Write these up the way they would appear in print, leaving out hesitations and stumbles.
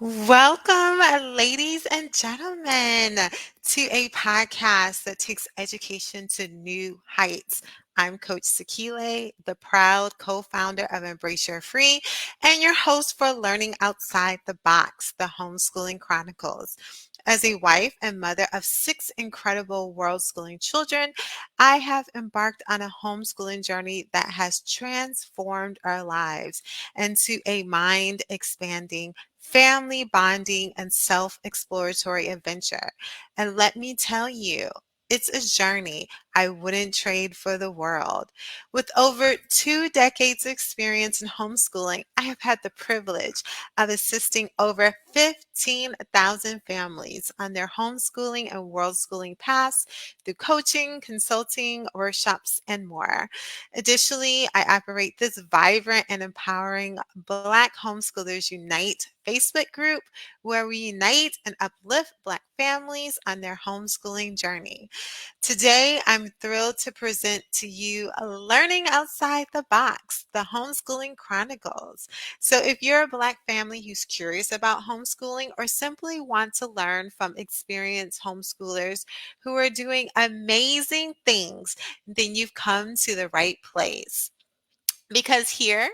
Welcome, ladies and gentlemen, to a podcast that takes education to new heights. I'm Coach Sakile, the proud co founder of Embrace Your Free, and your host for Learning Outside the Box, the Homeschooling Chronicles. As a wife and mother of six incredible world schooling children, I have embarked on a homeschooling journey that has transformed our lives into a mind expanding family bonding, and self exploratory adventure. And let me tell you, it's a journey I wouldn't trade for the world. With over 2 decades of experience in homeschooling, I have had the privilege of assisting over 15,000 families on their homeschooling and world schooling paths through coaching, consulting, workshops, and more. Additionally, I operate this vibrant and empowering Black Homeschoolers Unite Facebook group where we unite and uplift Black families on their homeschooling journey. Today, I'm thrilled to present to you Learning Outside the Box, the Homeschooling Chronicles. So, if you're a Black family who's curious about homeschooling or simply want to learn from experienced homeschoolers who are doing amazing things, then you've come to the right place. Because here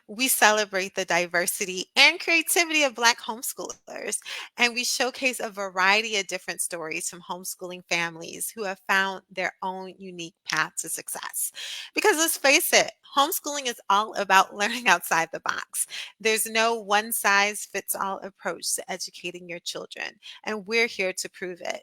we celebrate the diversity and creativity of Black homeschoolers, and we showcase a variety of different stories from homeschooling families who have found their own unique path to success. Because let's face it, homeschooling is all about learning outside the box. There's no one size fits all approach to educating your children, and we're here to prove it.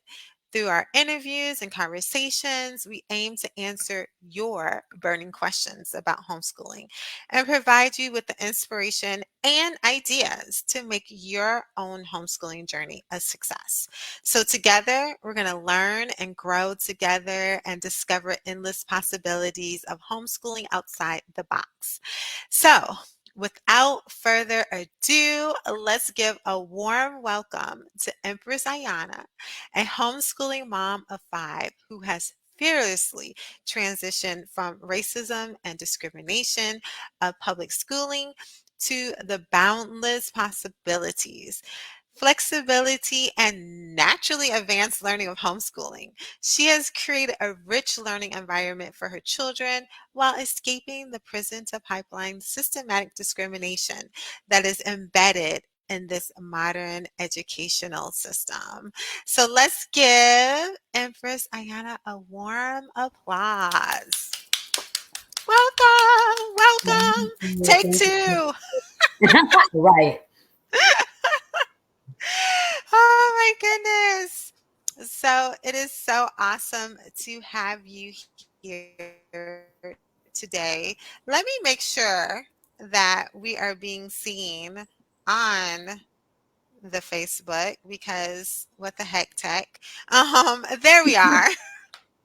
Through our interviews and conversations, we aim to answer your burning questions about homeschooling and provide you with the inspiration and ideas to make your own homeschooling journey a success. So, together, we're going to learn and grow together and discover endless possibilities of homeschooling outside the box. So, without further ado, let's give a warm welcome to Empress Ayana, a homeschooling mom of five who has fearlessly transitioned from racism and discrimination of public schooling to the boundless possibilities, flexibility, and naturally advanced learning of homeschooling. She has created a rich learning environment for her children while escaping the prison to pipeline systematic discrimination that is embedded in this modern educational system. So let's give Empress Ayana a warm applause. Welcome, welcome. Take Thank you. two. Right. Oh my goodness. So it is so awesome to have you here today. Let me make sure that we are being seen on the Facebook because what the heck tech. There we are.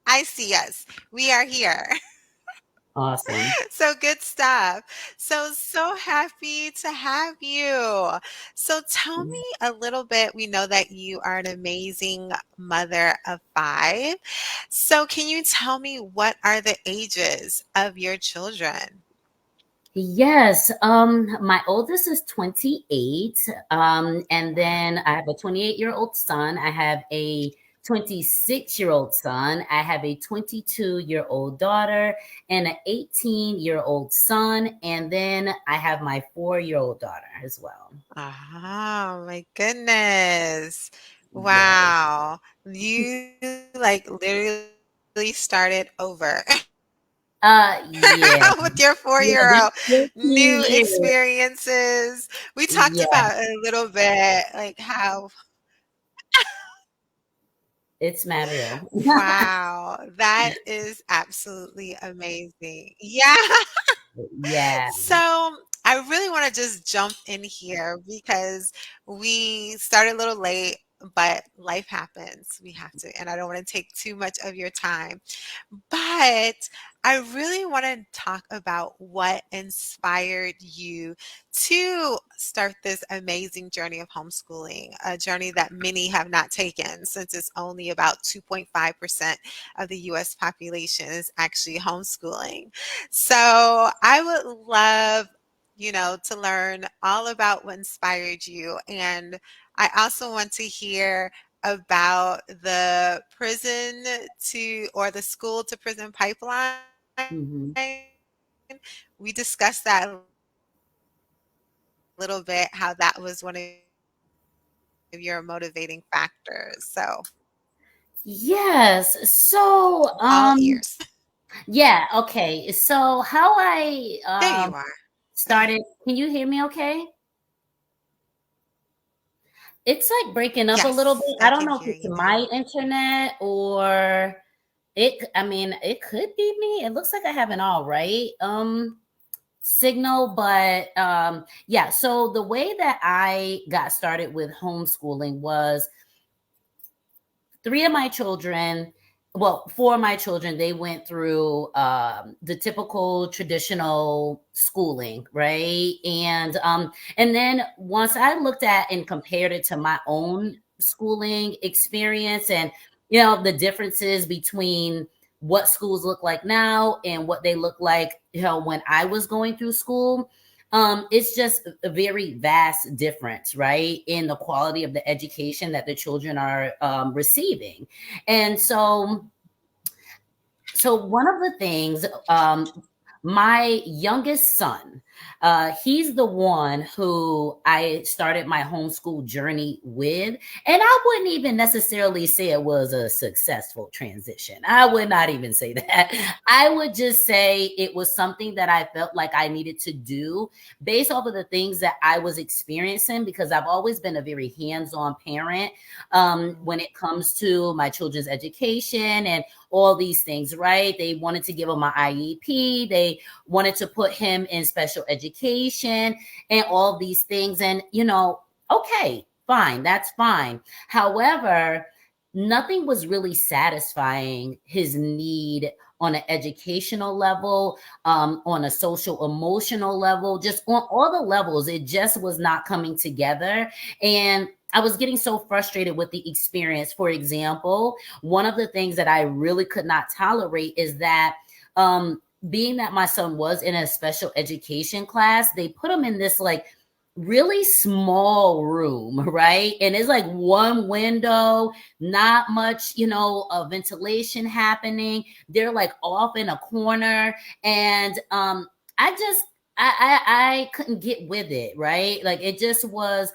I see us. We are here. Awesome. So good stuff. So happy to have you. So tell me a little bit. We know that you are an amazing mother of five. So can you tell me what are the ages of your children? Yes. My oldest is 28. And then I have a 28-year-old son. I have a 26-year-old son. I have a 22-year-old daughter and an 18-year-old son. And then I have my 4-year-old daughter as well. Oh my goodness. Yes. Wow. You like literally started over. Yeah. With your Yeah, 4-year-old, that's new 15 years. experiences. We talked Yeah, about a little bit like how, it's Mario. wow, that is absolutely amazing. Yeah. Yeah. So I really want to just jump in here because we started a little late, but life happens. We have to, and I don't want to take too much of your time. But I really want to talk about what inspired you to start this amazing journey of homeschooling, a journey that many have not taken since it's only about 2.5% of the US population is actually homeschooling. So I would love to learn all about what inspired you. And I also want to hear about the prison to or the school to prison pipeline. Mhm. We discussed that a little bit, how that was one of your motivating factors. So Yes. all So, ears. yeah, okay. So how I There you are. started, can you hear me okay? It's like breaking up a little Yes, bit. I I don't can know if hear it's you my now. internet or I mean, it could be me. It looks like I have an all right signal, but yeah, so the way that I got started with homeschooling was three of my children, well, four of my children, they went through the typical traditional schooling, right? And then once I looked at and compared it to my own schooling experience, and the differences between what schools look like now and what they look like, when I was going through school, it's just a very vast difference, right, in the quality of the education that the children are receiving. And so one of the things, my youngest son, he's the one who I started my homeschool journey with. And I wouldn't even necessarily say it was a successful transition. I would not even say that. I would just say it was something that I felt like I needed to do based off of the things that I was experiencing, because I've always been a very hands on parent when it comes to my children's education and all these things, right? They wanted to give him an IEP. They wanted to put him in special education and all these things. And, okay, fine, that's fine. However, nothing was really satisfying his need on an educational level, on a social emotional level, just on all the levels. It just was not coming together. And I was getting so frustrated with the experience. For example, one of the things that I really could not tolerate is that, being that my son was in a special education class, they put him in this like really small room, right? And it's like one window, not much, ventilation happening. They're like off in a corner. And I just I couldn't get with it, right? Like it just was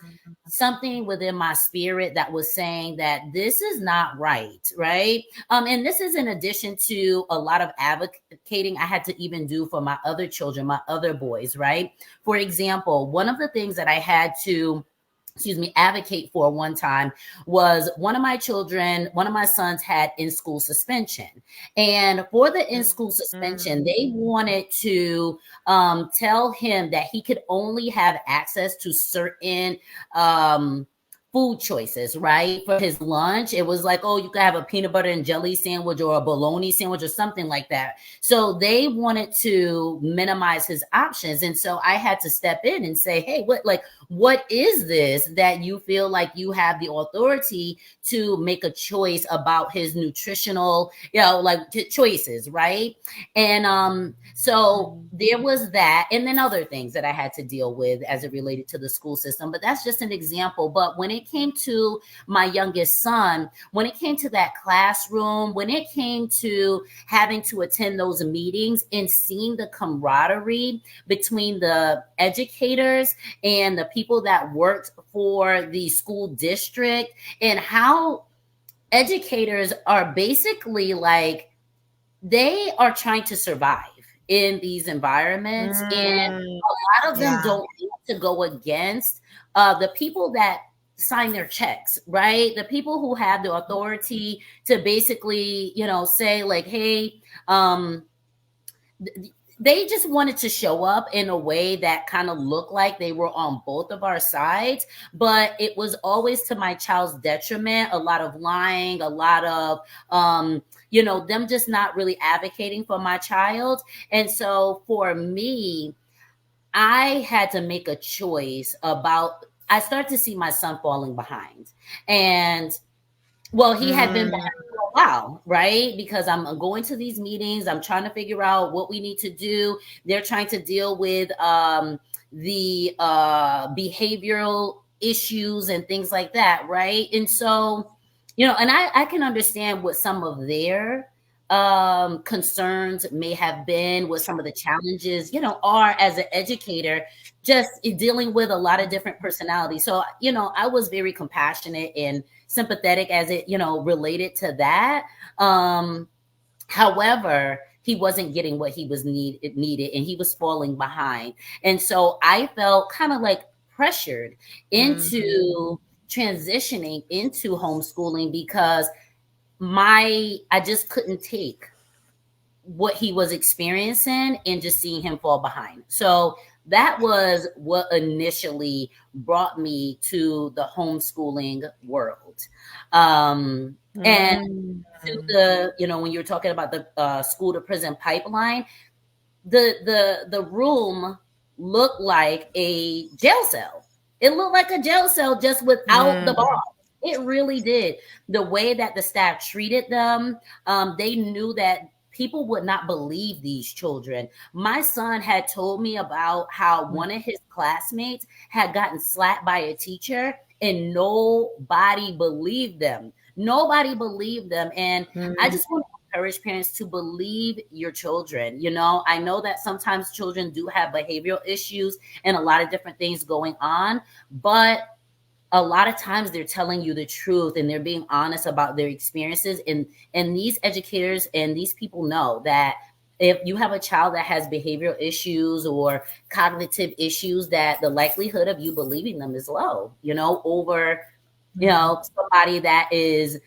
something within my spirit that was saying that this is not right, right? And this is in addition to a lot of advocating I had to even do for my other children, my other boys, right? For example, one of the things that I had to, advocate for one time was one of my children, one of my sons had in school suspension. And for the in school suspension, they wanted to tell him that he could only have access to certain food choices, right? For his lunch, it was like, oh, you could have a peanut butter and jelly sandwich or a bologna sandwich or something like that. So they wanted to minimize his options. And so I had to step in and say, hey, what is this that you feel like you have the authority to make a choice about his nutritional, choices, right? And so there was that, and then other things that I had to deal with as it related to the school system. But that's just an example. But when it came to my youngest son, when it came to that classroom, when it came to having to attend those meetings and seeing the camaraderie between the educators and the people that worked for the school district, and how educators are basically like, they are trying to survive in these environments, and Mm, a lot of them yeah. don't want to go against the people that sign their checks, right? The people who have the authority to basically, say like, hey, they just wanted to show up in a way that kind of looked like they were on both of our sides, but it was always to my child's detriment. A lot of lying, a lot of them just not really advocating for my child. And so for me, I had to make a choice about, I started to see my son falling behind. And well, he had been back Mm, for a while, right? Because I'm going to these meetings, I'm trying to figure out what we need to do. They're trying to deal with the behavioral issues and things like that, right? And so, and I can understand what some of their concerns may have been, what some of the challenges, are as an educator, just dealing with a lot of different personalities. So, I was very compassionate and sympathetic as it, related to that. However, he wasn't getting what he was needed, and he was falling behind. And so I felt kind of like pressured Mhm. into transitioning into homeschooling because I just couldn't take what he was experiencing and just seeing him fall behind. So that was what initially brought me to the homeschooling world. And Mm. to the, when you're talking about the school to prison pipeline, the room looked like a jail cell. It looked like a jail cell just without the bar. Mm. It really did. The way that the staff treated them, they knew that people would not believe these children. My son had told me about how one of his classmates had gotten slapped by a teacher and nobody believed them. Nobody believed them. And I Mm. just want encourage parents to believe your children. I know that sometimes children do have behavioral issues and a lot of different things going on, but a lot of times they're telling you the truth and they're being honest about their experiences. And these educators and these people know that if you have a child that has behavioral issues or cognitive issues, that the likelihood of you believing them is low, over Mm. somebody that is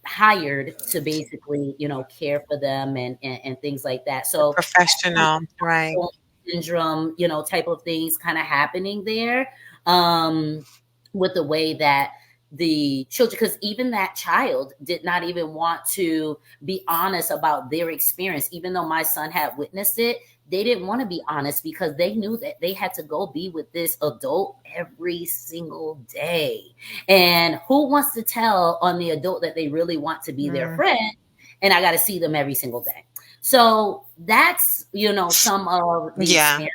hired to basically, care for them and things like that. The So professional, right. syndrome, type of things kind of happening there, um, with the way that the children, because even that child did not even want to be honest about their experience, even though my son had witnessed it. They didn't want to be honest because they knew that they had to go be with this adult every single day. And who wants to tell on the adult that they really want to be their Mm. friend? And I got to see them every single day. So that's, some of the Yeah. experience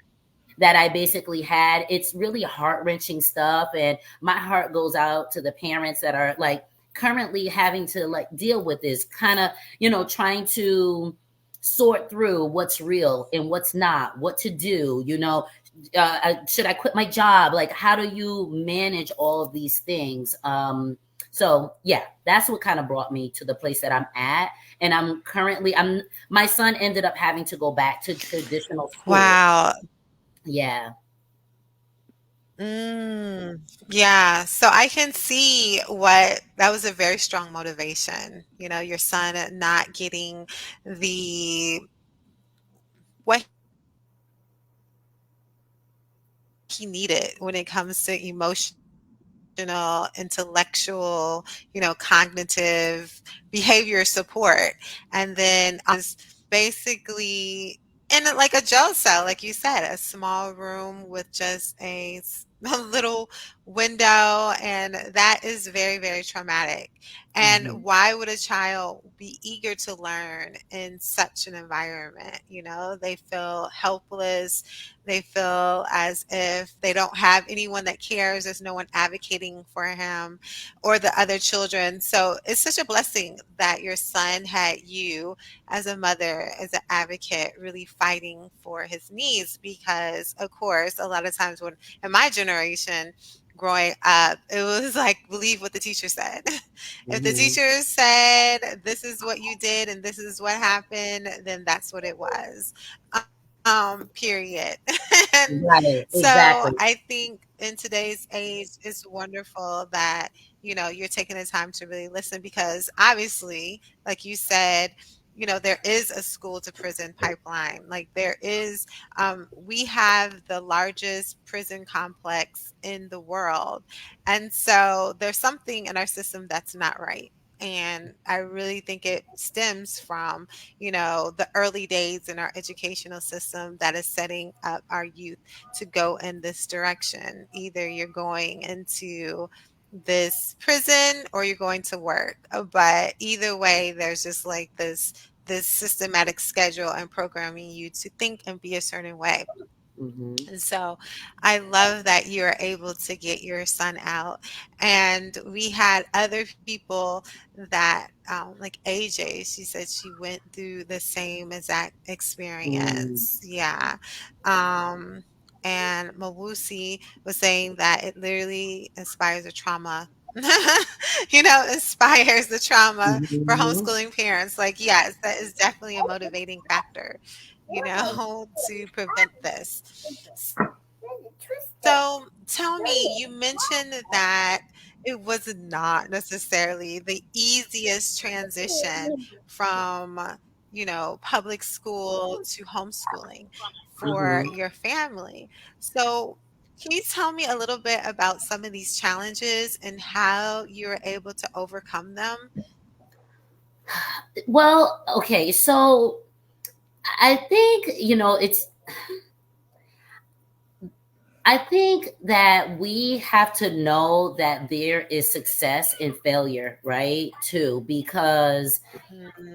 that I basically had. It's really heart wrenching stuff. And my heart goes out to the parents that are like currently having to like deal with this kind of, trying to sort through what's real and what's not, what to do, should I quit my job? Like, how do you manage all of these things? So yeah, that's what kind of brought me to the place that I'm at. And my son ended up having to go back to traditional school. Wow. Yeah. Mm. Yeah. So I can see what that was a very strong motivation. Your son not getting the what he needed when it comes to emotional, intellectual, cognitive behavior support. And then basically in like a jail cell, like you said, a small room with just a little window. And that is very, very traumatic. And Mhm. why would a child be eager to learn in such an environment? They feel helpless. They feel as if they don't have anyone that cares. There's no one advocating for him or the other children. So it's such a blessing that your son had you as a mother, as an advocate, really fighting for his needs. Because, of course, a lot of times when in my generation, growing up, it was like believe what the teacher said. If the Mhm. teacher said this is what you did and this is what happened, then that's what it was. Period. And Right, so exactly. I think in today's age, it's wonderful that, you're taking the time to really listen because obviously, like you said, there is a school to prison pipeline. Like there is, we have the largest prison complex in the world. And so there's something in our system that's not right. And I really think it stems from the early days in our educational system that is setting up our youth to go in this direction. Either you're going into this prison or you're going to work. But either way, there's just like this systematic schedule and programming you to think and be a certain way. Mhm. And so I love that you were able to get your son out. And we had other people that, like AJ, she said she went through the same exact Mm. experience. Yeah. Um, and Mawusi was saying that it literally inspires a trauma. Inspires the trauma for Mhm. homeschooling parents. Like, yes, that is definitely a motivating factor, to prevent this. So tell me, you mentioned that it was not necessarily the easiest transition from, public school to homeschooling for Mhm. your family. So can you tell me a little bit about some of these challenges and how you were able to overcome them? Well, okay, so I think, I think that we have to know that there is success and failure, right? Too, because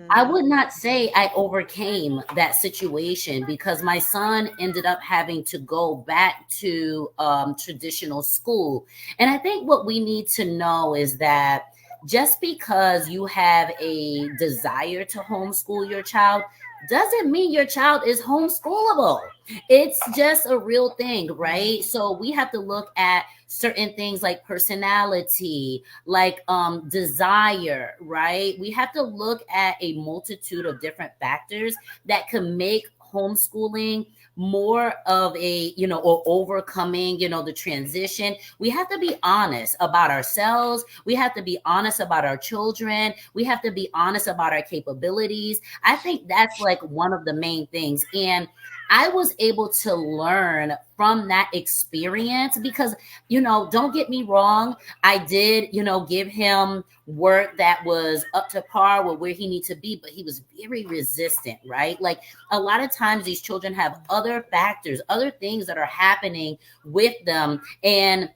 I Mm, would not say I overcame that situation because my son ended up having to go back to traditional school. And I think what we need to know is that just because you have a desire to homeschool your child doesn't mean your child is homeschoolable. It's just a real thing, mm, right? So we have to look at certain things like personality, like desire, right? We have to look at a multitude of different factors that can make homeschooling more of a, or overcoming, the transition. We have to be honest about ourselves. We have to be honest about our children. We have to be honest about our capabilities. I think that's like one of the main things. And I was able to learn from that experience because, don't get me wrong, I did, give him work that was up to par with where he needs to be, but he was very resistant, right? Like a lot of times these children have other factors, other things that are happening with them. And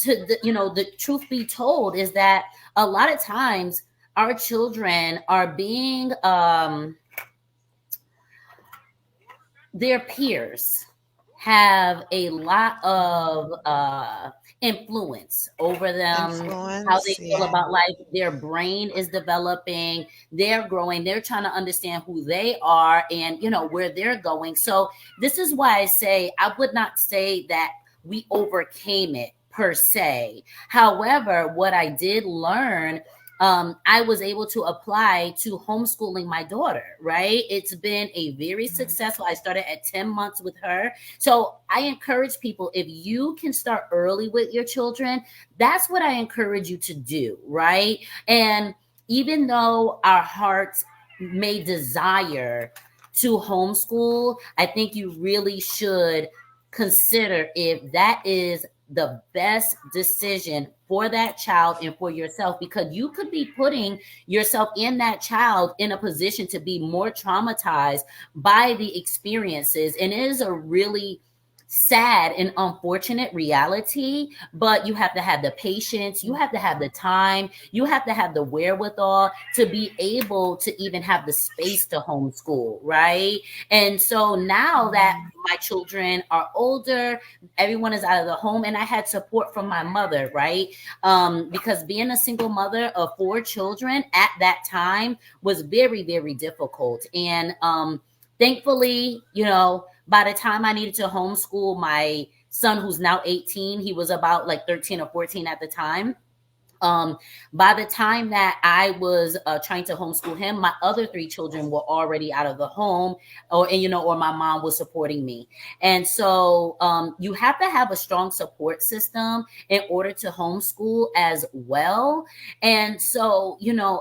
the truth be told is that a lot of times our children are being their peers have a lot of influence over them, how they influence, feel yeah. about life. Their brain is developing, they're growing, they're trying to understand who they are and where they're going. So this is why I say I would not say that we overcame it per se. However, what I did learn, I was able to apply to homeschooling my daughter, right? It's been a very successful. I started at 10 months with her. So I encourage people, if you can start early with your children, that's what I encourage you to do, right? And even though our hearts may desire to homeschool, I think you really should consider if that is the best decision for that child and for yourself, because you could be putting yourself in that child in a position to be more traumatized by the experiences. And it is a really sad and unfortunate reality, but you have to have the patience, you have to have the time, you have to have the wherewithal to be able to even have the space to homeschool, right? And so now that Mhm. my children are older, everyone is out of the home, and I had support from my mother, right? Because being a single mother of 4 children at that time was very, very difficult. And thankfully, by the time I needed to homeschool my son, who's now 18, he was about like 13 or 14 at the time. um by the time that I was trying to homeschool him, my other 3 children were already out of the home, or my mom was supporting me. And so you have to have a strong support system in order to homeschool as well. And so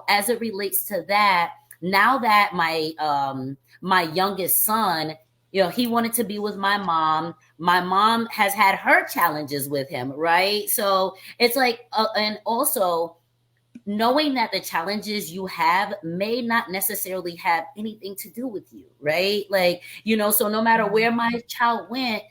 as it relates to that, now that my youngest son, he wanted to be with my mom. My mom has had her challenges with him, right? So it's like, and also knowing that the challenges you have may not necessarily have anything to do with you, right? Like, so no matter where my child went,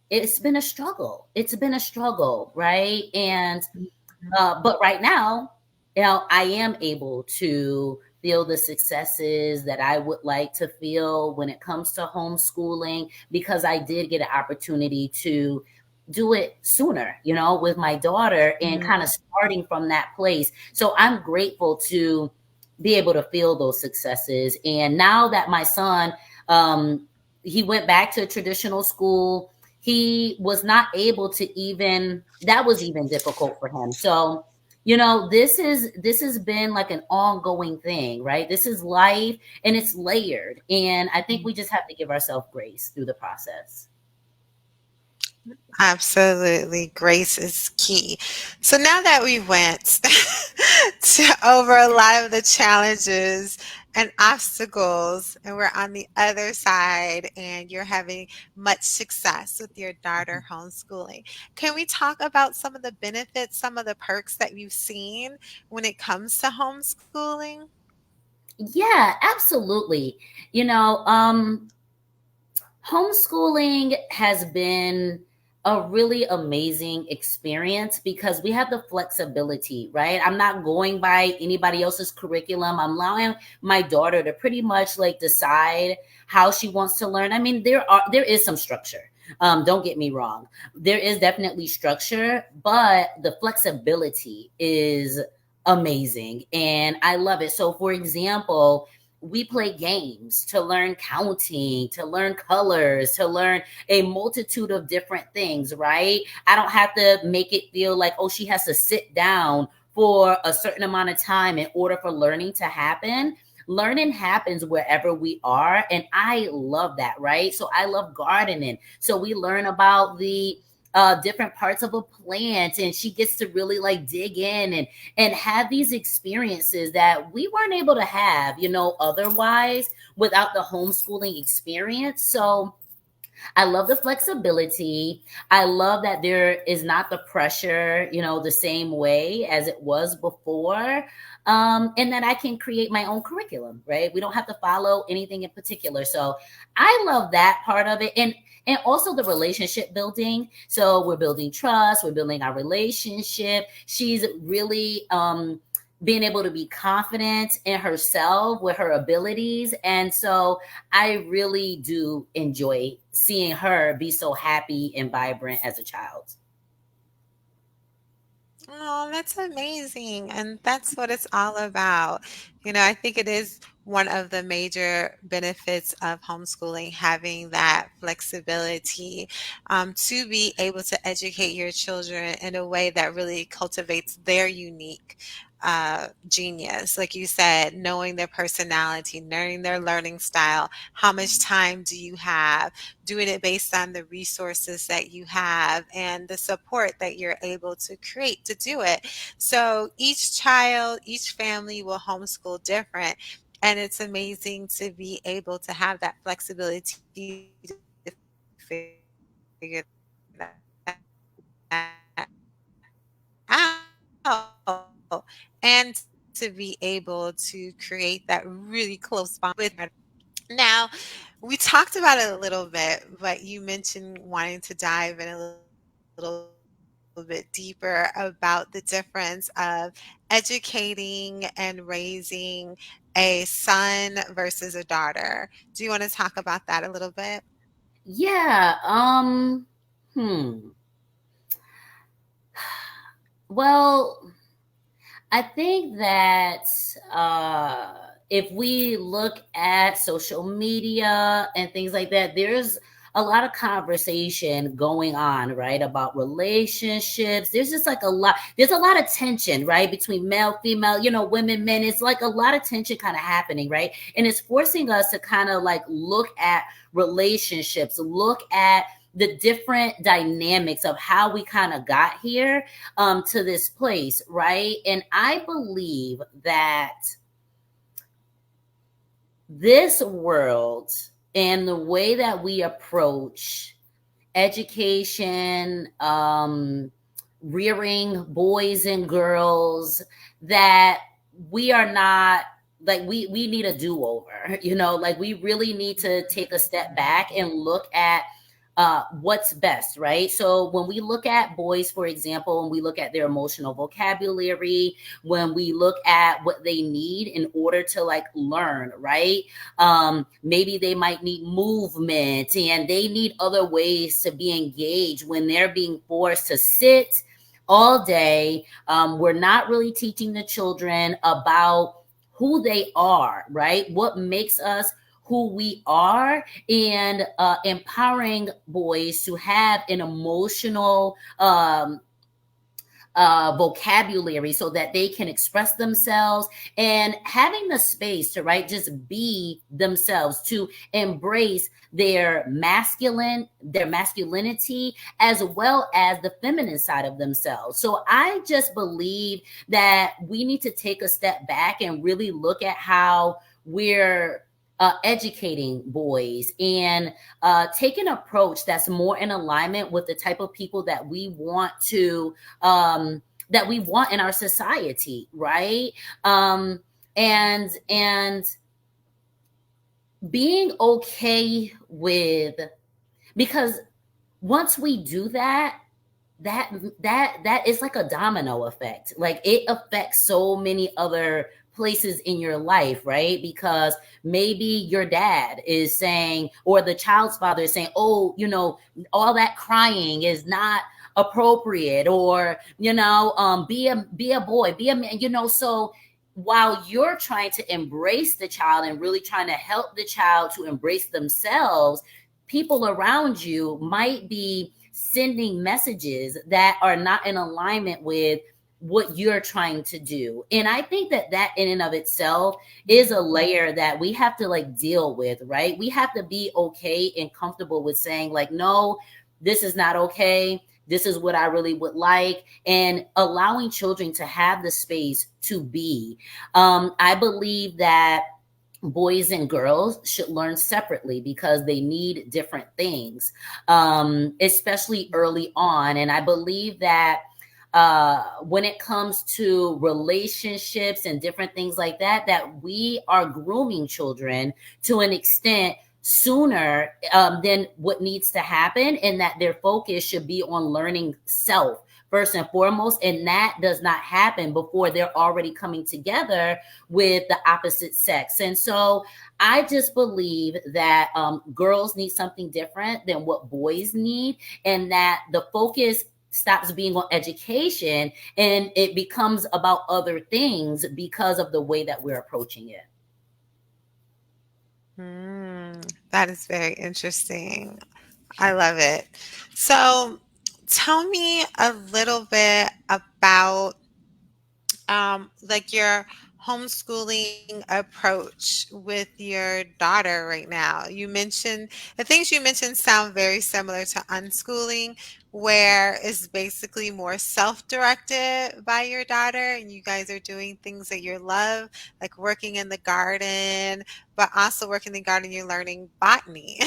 it's been a struggle. It's been a struggle, right? And, Mhm. but right now, I am able to feel the successes that I would like to feel when it comes to homeschooling, because I did get an opportunity to do it sooner, with my daughter, and kind of Mhm. starting from that place. So I'm grateful to be able to feel those successes. And now that my son, he went back to traditional school, he was not able to even, that was even difficult for him. So, this has been like an ongoing thing, right? This is life, and it's layered. And I think we just have to give ourselves grace through the process. Absolutely. Grace is key. So now that we went over a lot of the challenges and obstacles, and we're on the other side, and you're having much success with your daughter homeschooling, can we talk about some of the benefits, some of the perks that you've seen when it comes to homeschooling? Yeah, absolutely. You know, homeschooling has been a really amazing experience because we have the flexibility, right? I'm not going by anybody else's curriculum. I'm allowing my daughter to pretty much like decide how she wants to learn. I mean, there is some structure. Don't get me wrong. There is definitely structure, but the flexibility is amazing and I love it. So for example, we play games to learn counting, to learn colors, to learn a multitude of different things, right? I don't have to make it feel like, oh, she has to sit down for a certain amount of time in order for learning to happen. Learning happens wherever we are. And I love that, right? So I love gardening. So we learn about the different parts of a plant, and she gets to really like dig in and have these experiences that we weren't able to have, otherwise without the homeschooling experience. So I love the flexibility. I love that there is not the pressure, the same way as it was before. And that I can create my own curriculum, right? We don't have to follow anything in particular. So I love that part of it. And also the relationship building. So we're building trust, we're building our relationship. She's really being able to be confident in herself with her abilities. And so I really do enjoy seeing her be so happy and vibrant as a child. Oh, that's amazing. And that's what it's all about. I think it is one of the major benefits of homeschooling, having that flexibility to be able to educate your children in a way that really cultivates their unique genius. Like you said, knowing their personality, knowing their learning style, how much time do you have, doing it based on the resources that you have and the support that you're able to create to do it. So each child, each family will homeschool different. And it's amazing to be able to have that flexibility to figure that out and to be able to create that really close bond with. Now, we talked about it a little bit, but you mentioned wanting to dive in a little bit deeper about the difference of educating and raising a son versus a daughter. Do you want to talk about that a little bit? Yeah. Well, I think that if we look at social media and things like that, there's a lot of conversation going on, right, about relationships. There's just like there's a lot of tension, right, between male, female, women, men. It's like a lot of tension kind of happening, right? And it's forcing us to kind of like look at relationships, look at the different dynamics of how we kind of got here to this place, right? And I believe that this world and the way that we approach education, rearing boys and girls, that we are not like we need a do-over, like we really need to take a step back and look at what's best, right? So when we look at boys, for example, and we look at their emotional vocabulary, when we look at what they need in order to like learn, right? Maybe they might need movement and they need other ways to be engaged when they're being forced to sit all day. We're not really teaching the children about who they are, right? What makes us who we are, and empowering boys to have an emotional vocabulary so that they can express themselves, and having the space to right just be themselves, to embrace their masculinity as well as the feminine side of themselves. So I just believe that we need to take a step back and really look at how we're educating boys, and take an approach that's more in alignment with the type of people that we want in our society, right? And being okay with, because once we do that, that is like a domino effect. Like it affects so many other places in your life, right? Because maybe your dad is saying, or the child's father is saying, oh, all that crying is not appropriate, or be a boy, be a man, so while you're trying to embrace the child and really trying to help the child to embrace themselves, people around you might be sending messages that are not in alignment with what you're trying to do. And I think that in and of itself is a layer that we have to like deal with, right? We have to be okay and comfortable with saying like, no, this is not okay. This is what I really would like, and allowing children to have the space to be. I believe that boys and girls should learn separately because they need different things, especially early on. And I believe that when it comes to relationships and different things like that, that we are grooming children to an extent sooner than what needs to happen, and that their focus should be on learning self first and foremost. And that does not happen before they're already coming together with the opposite sex. And so I just believe that girls need something different than what boys need, and that the focus stops being on education and it becomes about other things because of the way that we're approaching it. That is very interesting. I love it. So, tell me a little bit about like your homeschooling approach with your daughter right now. You mentioned the things you mentioned sound very similar to unschooling, where it's basically more self-directed by your daughter, and you guys are doing things that you love, like working in the garden, but also working in the garden, you're learning botany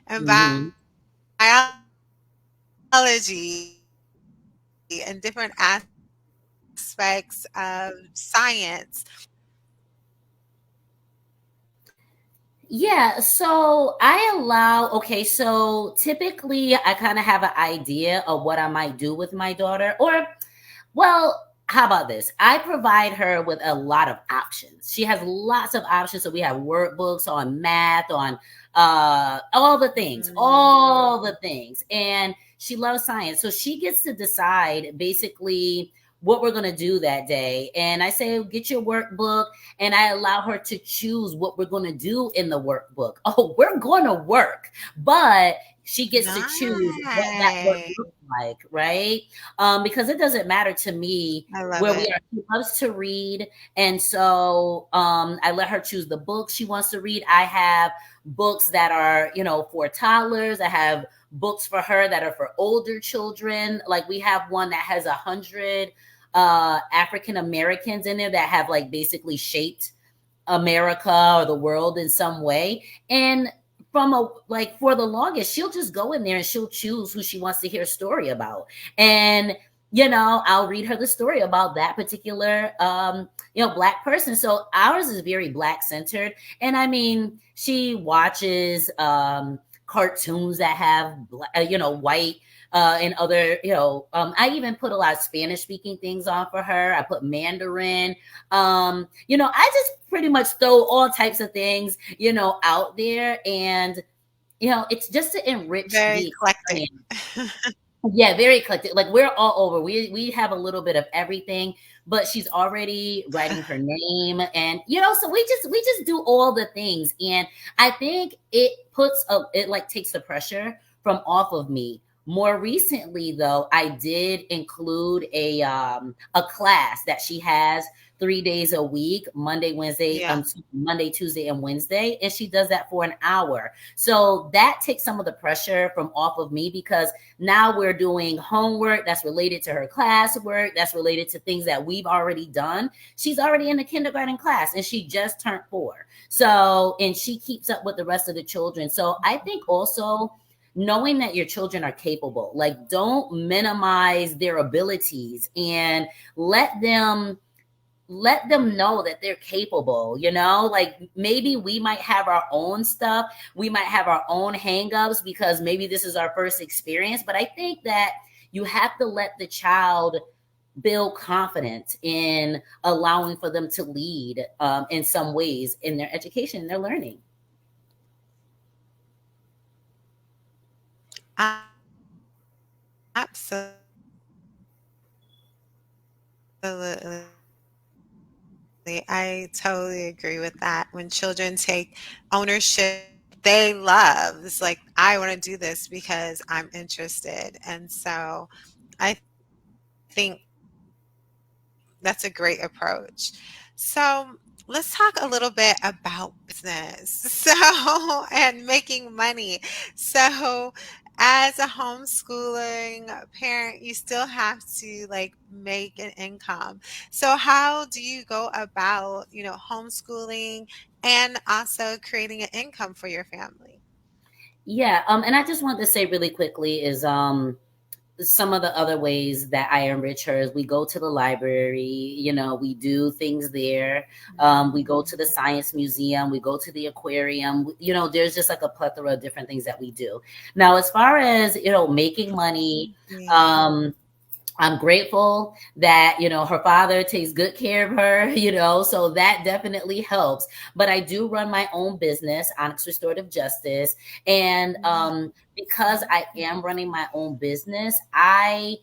and Hmm. biology and different aspects of science. Yeah, so I allow, okay, so typically I kind of have an idea of what I might do with my daughter. Or, well, how about this? I provide her with a lot of options. She has lots of options. So we have workbooks on math, on all the things, all Mm. the things. And she loves science. So she gets to decide basically what we're going to do that day. And I say, get your workbook, and I allow her to choose what we're going to do in the workbook. Oh, we're going to work, but she gets to choose what that work Nice. looks like, right? Because it doesn't matter to me I love where we it. are. She loves to read, and so I let her choose the books she wants to read. I have books that are, for toddlers. I have books for her that are for older children. Like we have one that has 100 African Americans in there that have like basically shaped America or the world in some way. And from a like for the longest, she'll just go in there and she'll choose who she wants to hear a story about. And I'll read her the story about that particular black person. So ours is very black centered. And I mean, she watches cartoons that have, white and other, I even put a lot of Spanish speaking things on for her. I put Mandarin. I just pretty much throw all types of things, out there. And, it's just to enrich Very the eclectic. experience. Yeah, very eclectic. Like we're all over. We have a little bit of everything, but she's already writing her name, and so we just do all the things, and I think it like takes the pressure from off of me. More recently, though, I did include a class that she has 3 days a week, Yeah. Monday, Tuesday, and Wednesday, and she does that for an hour. So that takes some of the pressure from off of me because now we're doing homework that's related to her classwork, that's related to things that we've already done. She's already in the kindergarten class and she just turned 4. So, and she keeps up with the rest of the children. So I think also knowing that your children are capable, like don't minimize their abilities and let them know that they're capable, like maybe we might have our own stuff, we might have our own hangups because maybe this is our first experience, but I think that you have to let the child build confidence in allowing for them to lead in some ways in their education and their learning. Absolutely. I totally agree with that. When children take ownership, they love. It's like, I want to do this because I'm interested. And so I think that's a great approach. So let's talk a little bit about business. So, and making money. So, as a homeschooling parent, you still have to like make an income. So, how do you go about, homeschooling and also creating an income for your family? Yeah, and I just want to say really quickly is some of the other ways that I enrich her is we go to the library, we do things there. We go to the science museum, we go to the aquarium, there's just like a plethora of different things that we do. Now, as far as, making money, Yeah. um, I'm grateful that, her father takes good care of her, so that definitely helps. But I do run my own business, Onyx Restorative Justice. And because I am running my own business, I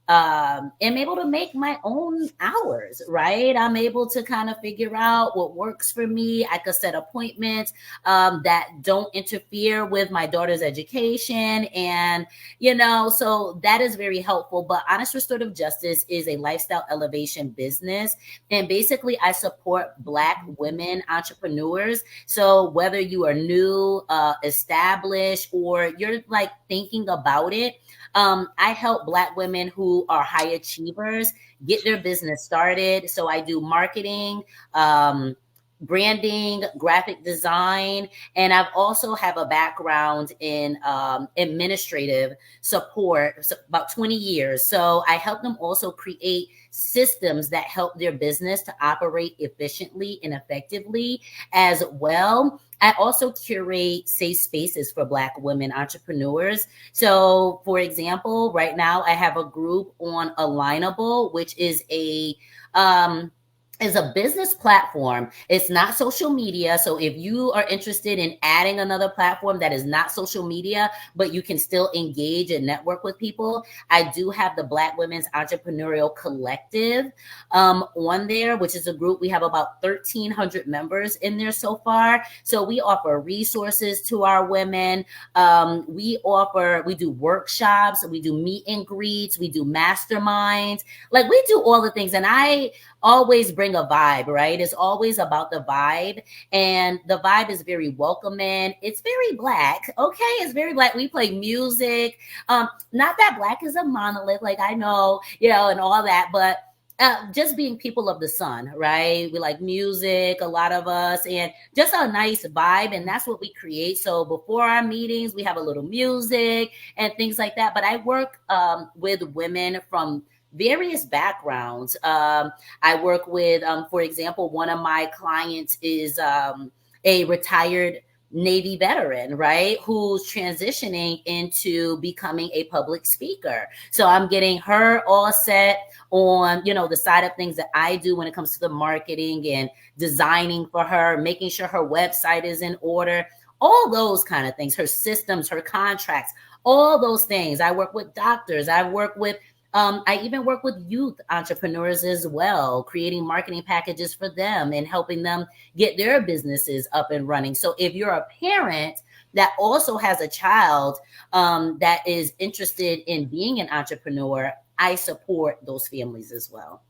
am able to make my own hours, right? I'm able to kind of figure out what works for me. I could set appointments that don't interfere with my daughter's education. And so that is very helpful. But Honest Restorative Justice is a lifestyle elevation business. And basically, I support Black women entrepreneurs. So whether you are new, established, or you're like thinking about it, I help Black women who are high achievers get their business started. So I do marketing, branding, graphic design, and I've also have a background in administrative support, so about 20 years. So I help them also create systems that help their business to operate efficiently and effectively as well. I also curate safe spaces for Black women entrepreneurs. So, for example, right now I have a group on Alignable, which is a business platform. It's not social media. So if you are interested in adding another platform that is not social media, but you can still engage and network with people, I do have the Black Women's Entrepreneurial Collective on there, which is a group. We have about 1,300 members in there so far. So we offer resources to our women. We do workshops, we do meet and greets, we do masterminds. Like we do all the things. And I always bring a vibe, right? It's always about the vibe. And the vibe is very welcoming. It's very Black. Okay. It's very Black. We play music. Not that Black is a monolith, like I know, and all that, but just being people of the sun, right? We like music, a lot of us, and just a nice vibe. And that's what we create. So before our meetings, we have a little music and things like that. But I work with women from various backgrounds. I work with, for example, one of my clients is a retired Navy veteran, right? Who's transitioning into becoming a public speaker. So I'm getting her all set on, the side of things that I do when it comes to the marketing and designing for her, making sure her website is in order, all those kind of things, her systems, her contracts, all those things. I work with doctors. I even work with youth entrepreneurs as well, creating marketing packages for them and helping them get their businesses up and running. So if you're a parent that also has a child that is interested in being an entrepreneur, I support those families as well.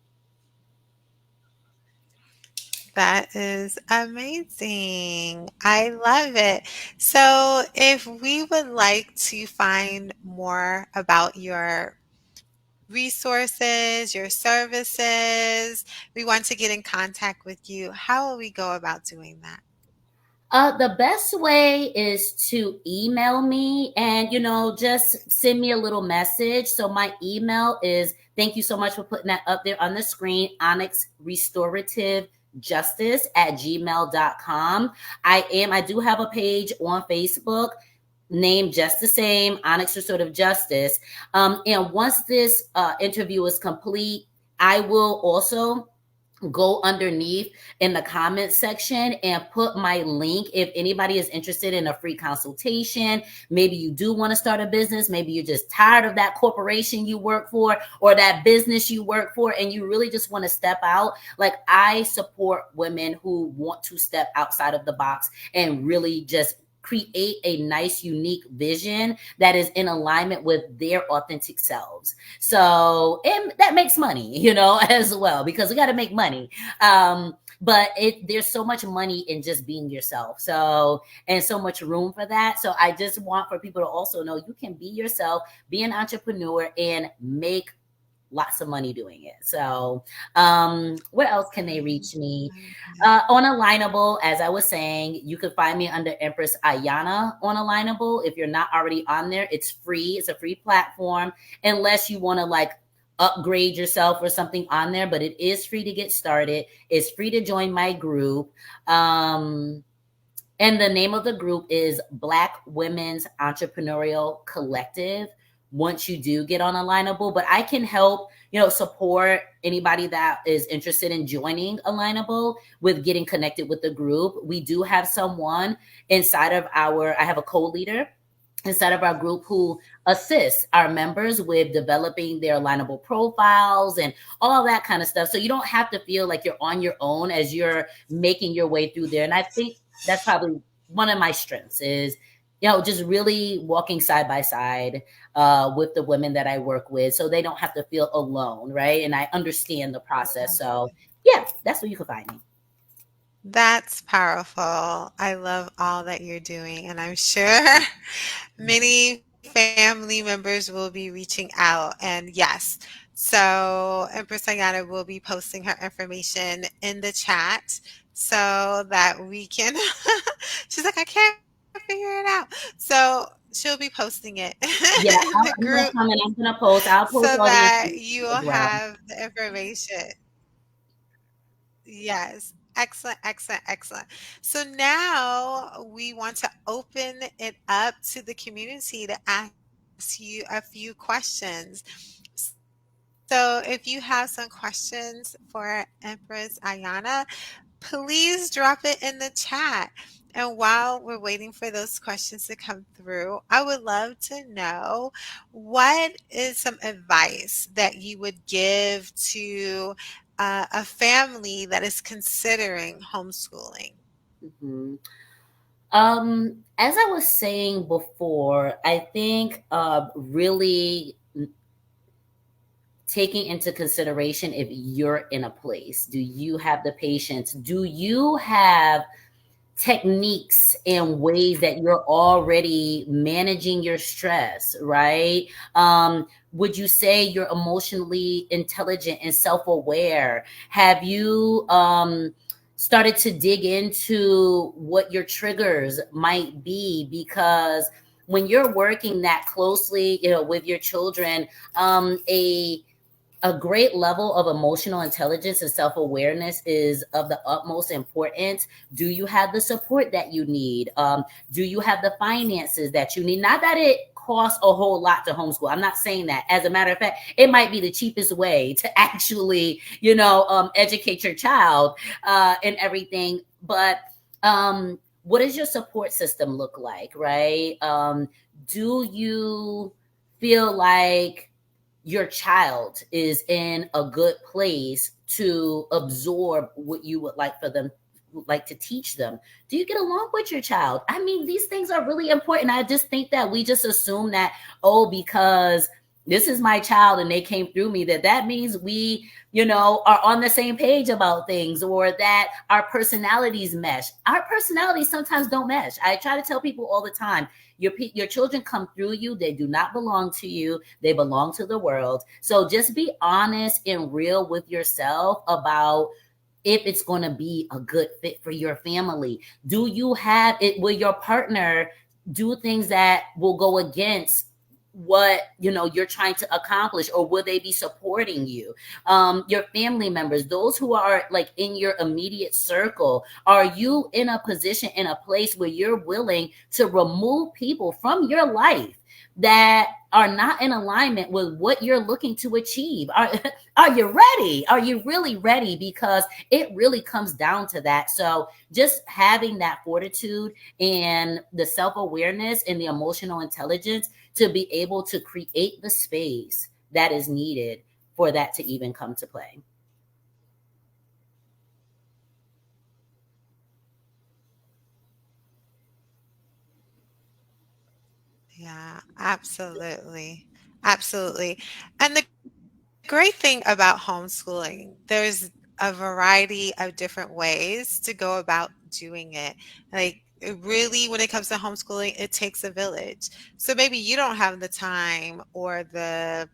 That is amazing. I love it. So, if we would like to find more about your resources, your services, we want to get in contact with you, how will we go about doing that? The best way is to email me and, just send me a little message. So my email is, thank you so much for putting that up there on the screen, Onyx Restorative Justice at gmail.com. I do have a page on Facebook named just the same, Onyx Restorative Justice. And once this interview is complete, I will also go underneath in the comments section and put my link if anybody is interested in a free consultation. Maybe you do want to start a business. Maybe you're just tired of that corporation you work for or that business you work for, and you really just want to step out. Like, I support women who want to step outside of the box and really just create a nice, unique vision that is in alignment with their authentic selves. So, and that makes money, as well, because we got to make money. But there's so much money in just being yourself. So, and so much room for that. So I just want for people to also know you can be yourself, be an entrepreneur, and make lots of money doing it. So, where else can they reach me? On Alignable, as I was saying, you can find me under Empress Ayana on Alignable. If you're not already on there, it's free. It's a free platform, unless you want to upgrade yourself or something on there, but it is free to get started. It's free to join my group. And the name of the group is Black Women's Entrepreneurial Collective. Once you do get on Alignable, but I can help, support anybody that is interested in joining Alignable with getting connected with the group. We do have someone I have a co-leader inside of our group who assists our members with developing their Alignable profiles and all that kind of stuff. So you don't have to feel like you're on your own as you're making your way through there. And I think that's probably one of my strengths is, just really walking side by side with the women that I work with so they don't have to feel alone, right? And I understand the process. So, yeah, that's where you can find me. That's powerful. I love all that you're doing, and I'm sure many family members will be reaching out. And yes, so Empress Ayana will be posting her information in the chat so that we can. She's like, I can't figure it out. So she'll be posting it in Yeah, the group I'm going to come and I'm going to post. I'll so post all the that information you will as well. have the information. Yes. Excellent, excellent, excellent. So now we want to open it up to the community to ask you a few questions. So if you have some questions for Empress Ayana, please drop it in the chat. And while we're waiting for those questions to come through, I would love to know what is some advice that you would give to a family that is considering homeschooling? Mhm. As I was saying before, I think really taking into consideration if you're in a place, do you have the patience? Do you have techniques and ways that you're already managing your stress, right? Would you say you're emotionally intelligent and self-aware? Have you started to dig into what your triggers might be? Because when you're working that closely, with your children, a great level of emotional intelligence and self-awareness is of the utmost importance. Do you have the support that you need? Do you have the finances that you need? Not that it costs a whole lot to homeschool. I'm not saying that. As a matter of fact, it might be the cheapest way to actually, educate your child and everything. But what does your support system look like, right? Do you feel like your child is in a good place to absorb what you would like for them, like to teach them? Do you get along with your child? I mean, these things are really important. I just think that we just assume that, oh, because this is my child and they came through me, that means we, are on the same page about things, or that our personalities mesh. Our personalities sometimes don't mesh. I try to tell people all the time, your children come through you. They do not belong to you. They belong to the world. So just be honest and real with yourself about if it's going to be a good fit for your family. Do you have it? Will your partner do things that will go against what you're trying to accomplish, or will they be supporting you? Your family members, those who are like in your immediate circle, are you in a position, in a place where you're willing to remove people from your life that are not in alignment with what you're looking to achieve? Are you ready? Are you really ready? Because it really comes down to that. So just having that fortitude and the self-awareness and the emotional intelligence to be able to create the space that is needed for that to even come to play. Yeah, absolutely. Absolutely. And the great thing about homeschooling, there's a variety of different ways to go about doing it. Like, it really, when it comes to homeschooling, it takes a village. So maybe you don't have the time or the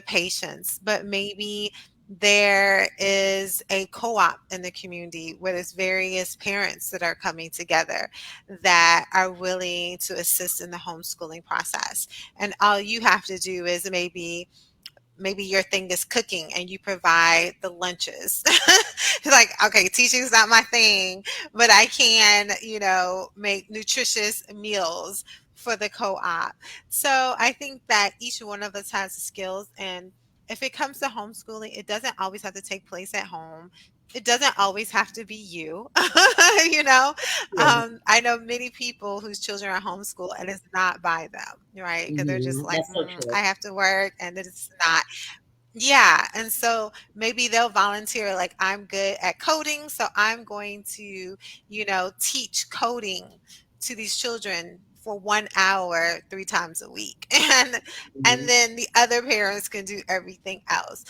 patience, but maybe there is a co-op in the community where there's various parents that are coming together that are willing to assist in the homeschooling process. And all you have to do is maybe your thing is cooking and you provide the lunches. It's like, okay, teaching is not my thing, but I can, make nutritious meals for the co-op. So I think that each one of us has skills. And if it comes to homeschooling, it doesn't always have to take place at home. It doesn't always have to be you. you know, Yeah. I know many people whose children are homeschooled and it's not by them, right? Because they're just like, That's so true. I have to work, and it's not. Yeah, and so maybe they'll volunteer, like, I'm good at coding, so I'm going to, teach coding to these children for 1 hour 3 times a week. And Mhm. then the other parents can do everything else.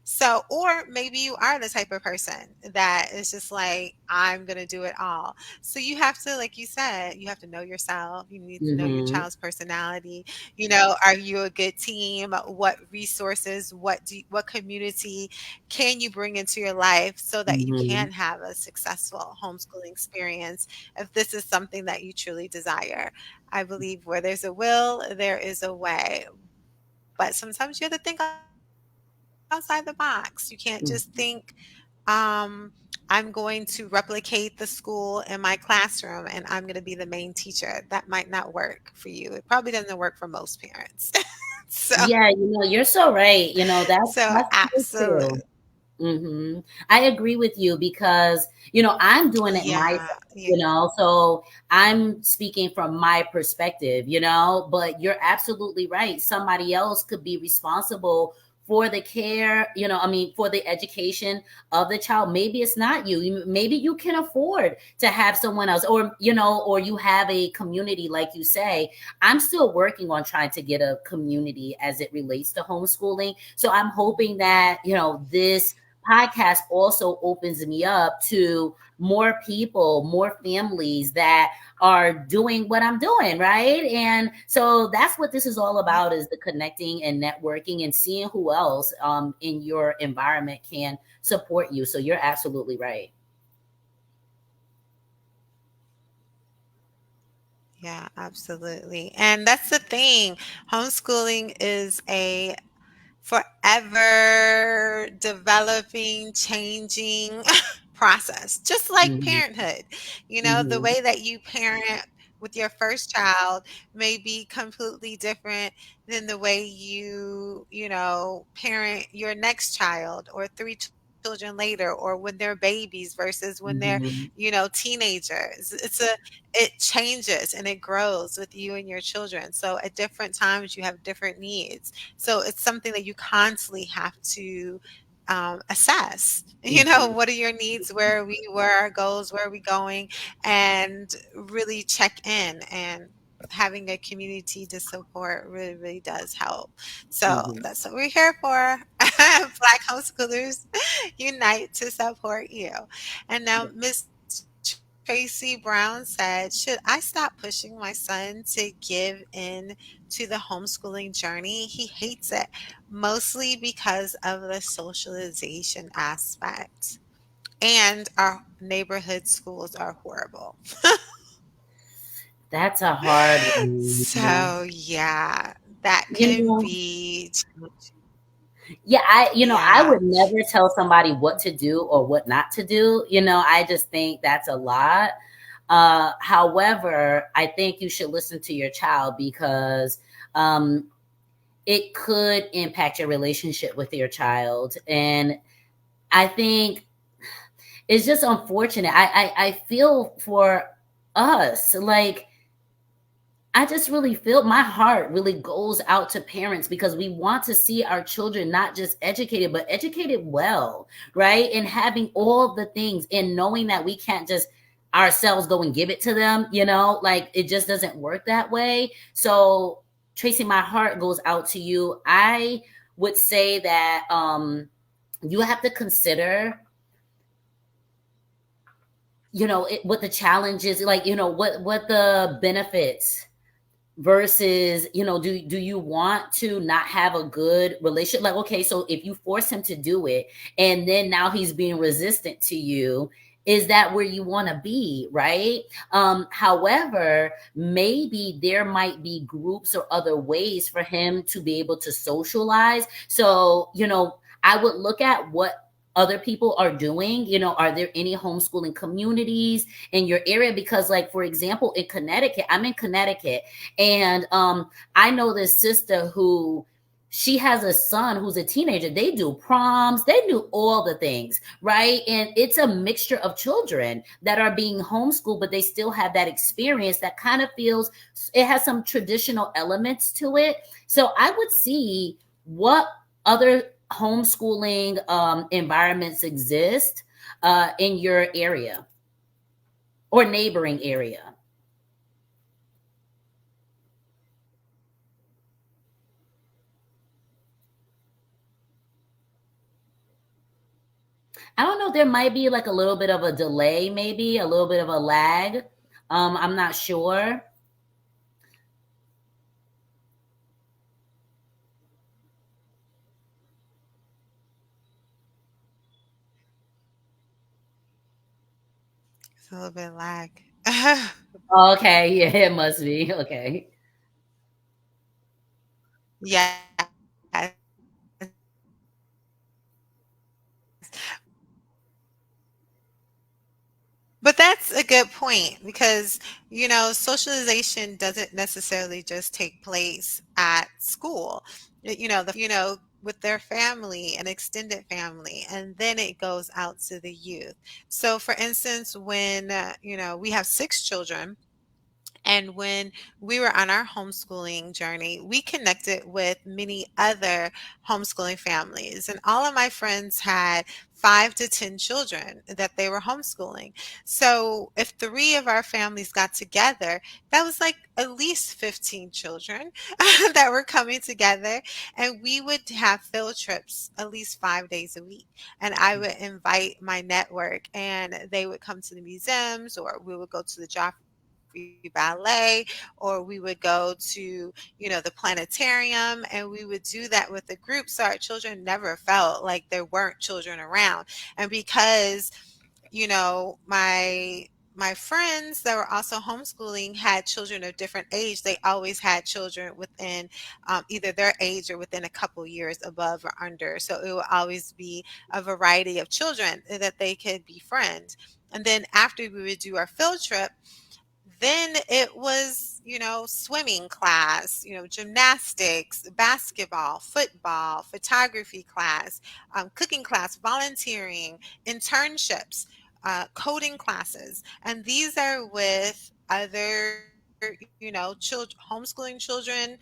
So, or maybe you are the type of person that is just like, I'm gonna do it all. So you have to, like you said, you have to know yourself. You need to know your Mhm. child's personality. Are you a good team? What resources, what community can you bring into your life so that you Mhm. can have a successful homeschooling experience if this is something that you truly desire? I believe where there's a will, there is a way. But sometimes you have to think outside the box. You can't just think, I'm going to replicate the school in my classroom and I'm going to be the main teacher. That might not work for you. It probably doesn't work for most parents. so, Yeah, you're so right. so That's true absolute. too. I agree with you because, I'm doing it myself, Yeah, yeah. so I'm speaking from my perspective, but you're absolutely right. Somebody else could be responsible for the care, I mean, for the education of the child. Maybe it's not you. Maybe you can afford to have someone else, or, or you have a community, like you say. I'm still working on trying to get a community as it relates to homeschooling. So I'm hoping that, this podcast also opens me up to more people, more families that are doing what I'm doing, right? And so that's what this is all about, is the connecting and networking and seeing who else in your environment can support you. So you're absolutely right. Yeah, absolutely. And that's the thing. Homeschooling is a forever developing, changing process, just like Mhm. parenthood. The Mhm. way that you parent with your first child may be completely different than the way parent your next child or three children later, or when they're babies versus when they're, Mhm. teenagers. It changes and it grows with you and your children. So at different times you have different needs. So it's something that you constantly have to assess. Mhm. What are your needs? Where are our goals? Where are we going? And really check in, and having a community to support really, really does help. So Mhm. that's what we're here for. Black homeschoolers unite to support you. And now Miss Tracy Brown said, should I stop pushing my son to give in to the homeschooling journey? He hates it, mostly because of the socialization aspect. And our neighborhood schools are horrible. That's a hard one. So, yeah, that You can know, be yeah, I yeah. would never tell somebody what to do or what not to do. I just think that's a lot. However, I think you should listen to your child because um, it could impact your relationship with your child. And I think it's just unfortunate. I feel for us. Like, I just really feel my heart really goes out to parents because we want to see our children not just educated, but educated well, right? And having all the things and knowing that we can't just ourselves go and give it to them, like it just doesn't work that way. So, Tracy, my heart goes out to you. I would say that you have to consider, what the challenges, like, what the benefits versus, do you want to not have a good relationship? Like, okay, so if you force him to do it and then now he's being resistant to you, is that where you want to be, right? However, maybe there might be groups or other ways for him to be able to socialize. So, I would look at what other people are doing. Are there any homeschooling communities in your area? Because, like, for example, in Connecticut, I'm in Connecticut, and I know this sister who, she has a son who's a teenager. They do proms, they do all the things, right? And it's a mixture of children that are being homeschooled, but they still have that experience that kind of feels, it has some traditional elements to it. So I would see what other homeschooling environments exist in your area or neighboring area. I don't know. There might be like a little bit of a delay, maybe a little bit of a lag. I'm not sure. It's a little bit lag. Okay, yeah, it must be. Okay. Yes. But that's a good point because, socialization doesn't necessarily just take place at school. With their family and extended family, and then it goes out to the youth. So, for instance, when, we have six children, and when we were on our homeschooling journey, we connected with many other homeschooling families. And all of my friends had 5 to 10 children that they were homeschooling. So if three of our families got together, that was like at least 15 children that were coming together. And we would have field trips at least 5 days a week. And I would invite my network, and they would come to the museums, or we would go to the Joffrey Ballet, or we would go to, the planetarium, and we would do that with the group. So our children never felt like there weren't children around. And because, my my friends that were also homeschooling had children of different age. They always had children within either their age or within a couple years above or under. So it would always be a variety of children that they could befriend. And then after we would do our field trip, then it was, swimming class, gymnastics, basketball, football, photography class, cooking class, volunteering, internships, coding classes. And these are with other, homeschooling children,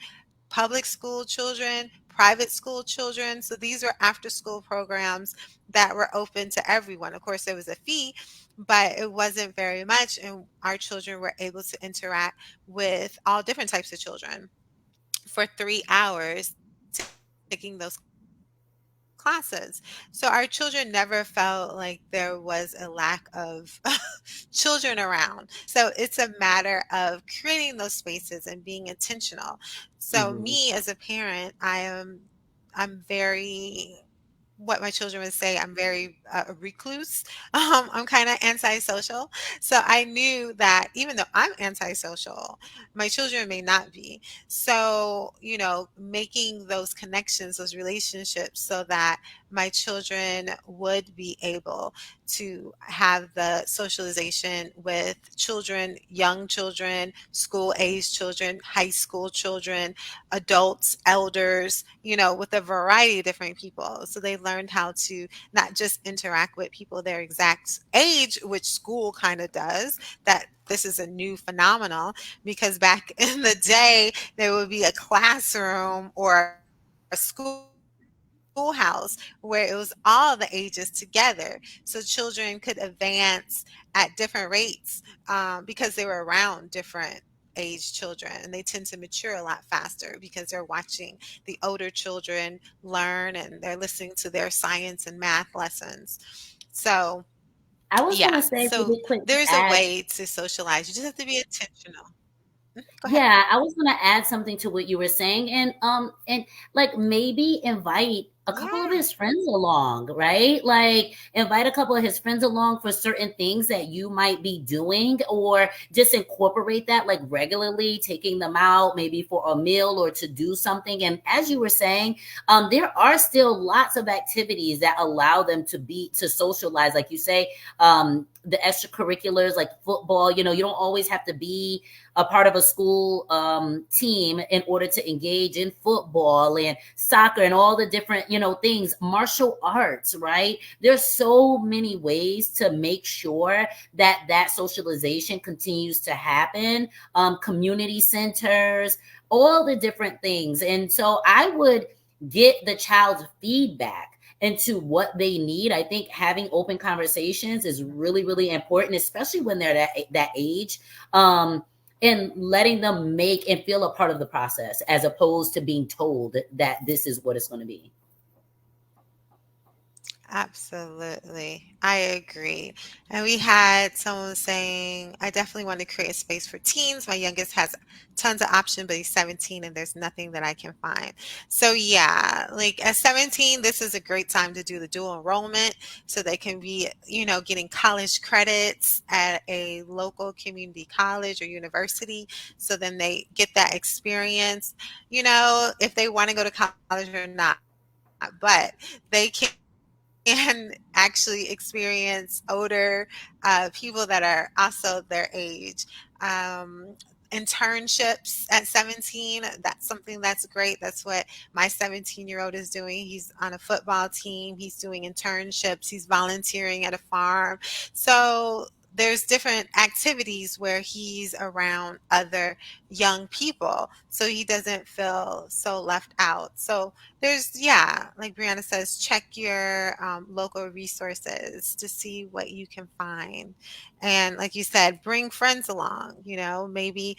public school children, private school children. So these were after school programs that were open to everyone. Of course, there was a fee, but it wasn't very much. And our children were able to interact with all different types of children for 3 hours taking those classes. So our children never felt like there was a lack of children around. So it's a matter of creating those spaces and being intentional. So me as a Mhm. parent, I'm very, what my children would say, I'm very a recluse. I'm kind of antisocial. So I knew that even though I'm antisocial, my children may not be. So, making those connections, those relationships, so that my children would be able to have the socialization with children, young children, school age children, high school children, adults, elders, with a variety of different people. So they learned how to not just interact with people their exact age, which school kind of does, that this is a new phenomenon, because back in the day, there would be a classroom or a schoolhouse where it was all the ages together. So children could advance at different rates because they were around different age children, and they tend to mature a lot faster because they're watching the older children learn and they're listening to their science and math lessons. So yeah, I was so gonna say there's a really quick way to to add. socialize. You just have to be intentional. Go ahead. Yeah, I was gonna add something to what you were saying, and like maybe invite a couple of Yeah. his friends along, right? Like invite a couple of his friends along for certain things that you might be doing, or just incorporate that like regularly, taking them out maybe for a meal or to do something. And as you were saying, there are still lots of activities that allow them to socialize, like you say, the extracurriculars like football. You don't always have to be a part of a school team in order to engage in football and soccer and all the different things, martial arts, right? There's so many ways to make sure that that socialization continues to happen. Community centers, all the different things. And so I would get the child's feedback into what they need. I think having open conversations is really, really important, especially when they're that age. And letting them make and feel a part of the process as opposed to being told that this is what it's going to be. Absolutely. I agree. And we had someone saying, I definitely want to create a space for teens. My youngest has tons of options, but he's 17 and there's nothing that I can find. So yeah, like at 17, this is a great time to do the dual enrollment so they can be, getting college credits at a local community college or university. So then they get that experience, if they want to go to college or not, but they can actually experience older people that are also their age. Internships at 17, that's something that's great. That's what my 17-year-old is doing. He's on a football team, he's doing internships, he's volunteering at a farm. So there's different activities where he's around other young people so he doesn't feel so left out. So yeah, like Brianna says, check your local resources to see what you can find. And like you said, bring friends along. Maybe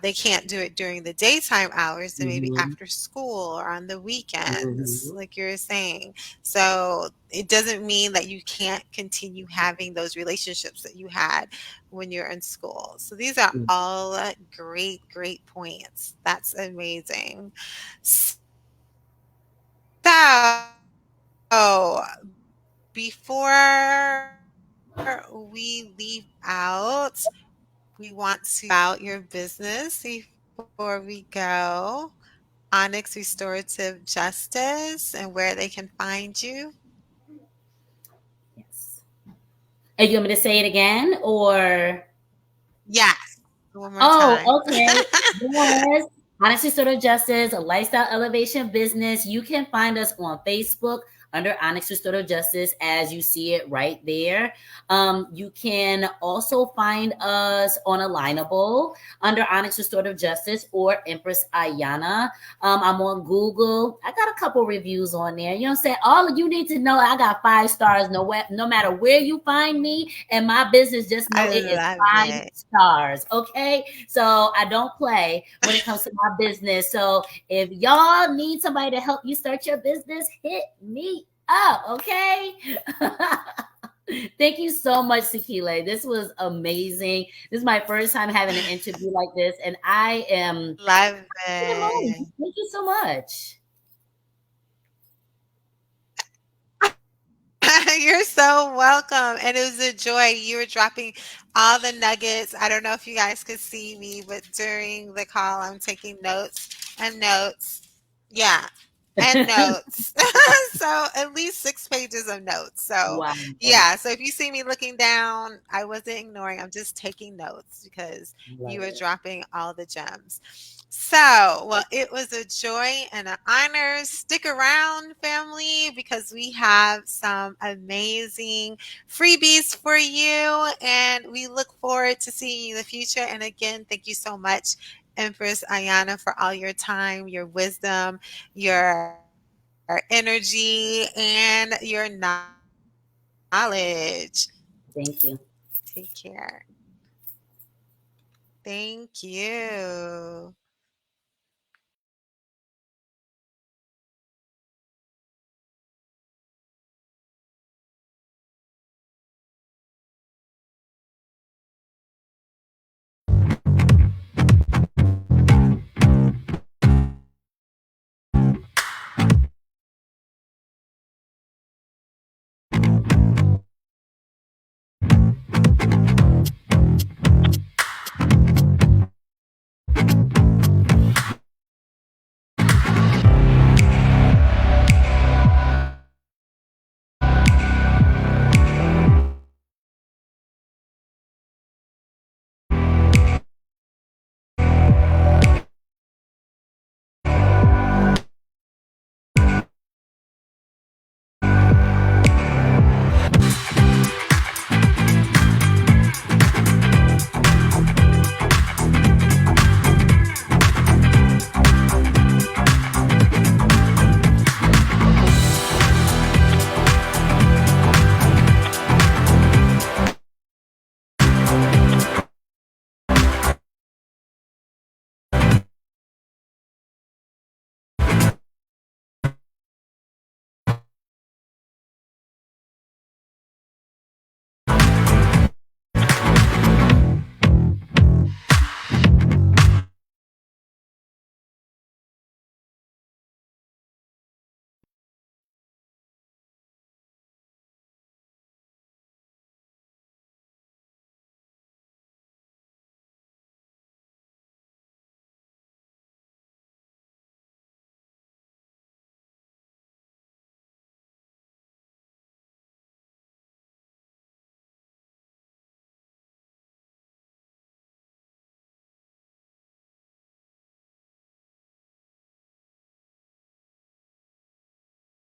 they can't do it during the daytime hours, and maybe Mm-hmm. after school or on the weekends, Mm-hmm. like you're saying. So it doesn't mean that you can't continue having those relationships that you had when you're in school. So these are all great, great points. That's amazing. So before we we leave out, we want to about your business before we go. Onyx Restorative Justice and where they can find you. Yes. And you want me to say it again or? Yes, one more time. Oh, okay. Yes. Honestly, Sort of Justice, a lifestyle elevation business. You can find us on Facebook under Onyx Restorative Justice, as you see it right there. You can also find us on Alignable under Onyx Restorative Justice or Empress Ayana. I'm on Google. I got a couple reviews on there. You know what I'm saying? All you need to know, I got 5 stars no matter where you find me. And my business, just know I it is love 5 stars. Okay. So I don't play when it comes to my business. So if y'all need somebody to help you start your business, hit me up. Okay. Thank you so much, Sekile. This was amazing. This is my first time having an interview like this, and I am in love the mood. it. Thank you so much. You're so welcome. And it was a joy. You were dropping all the nuggets. I don't know if you guys could see me, but during the call, I'm taking notes and notes. Yeah, and notes. So at least 6 pages of notes. So Wow. yeah, so if you see me looking down, I wasn't ignoring. I'm just taking notes because Love you were it. dropping all the gems. So, well, it was a joy and an honor. Stick around, family, because we have some amazing freebies for you. And we look forward to seeing you in the future. And again, thank you so much, Empress Ayana, for all your time, your wisdom, your energy, and your knowledge. Thank you. Take care. Thank you.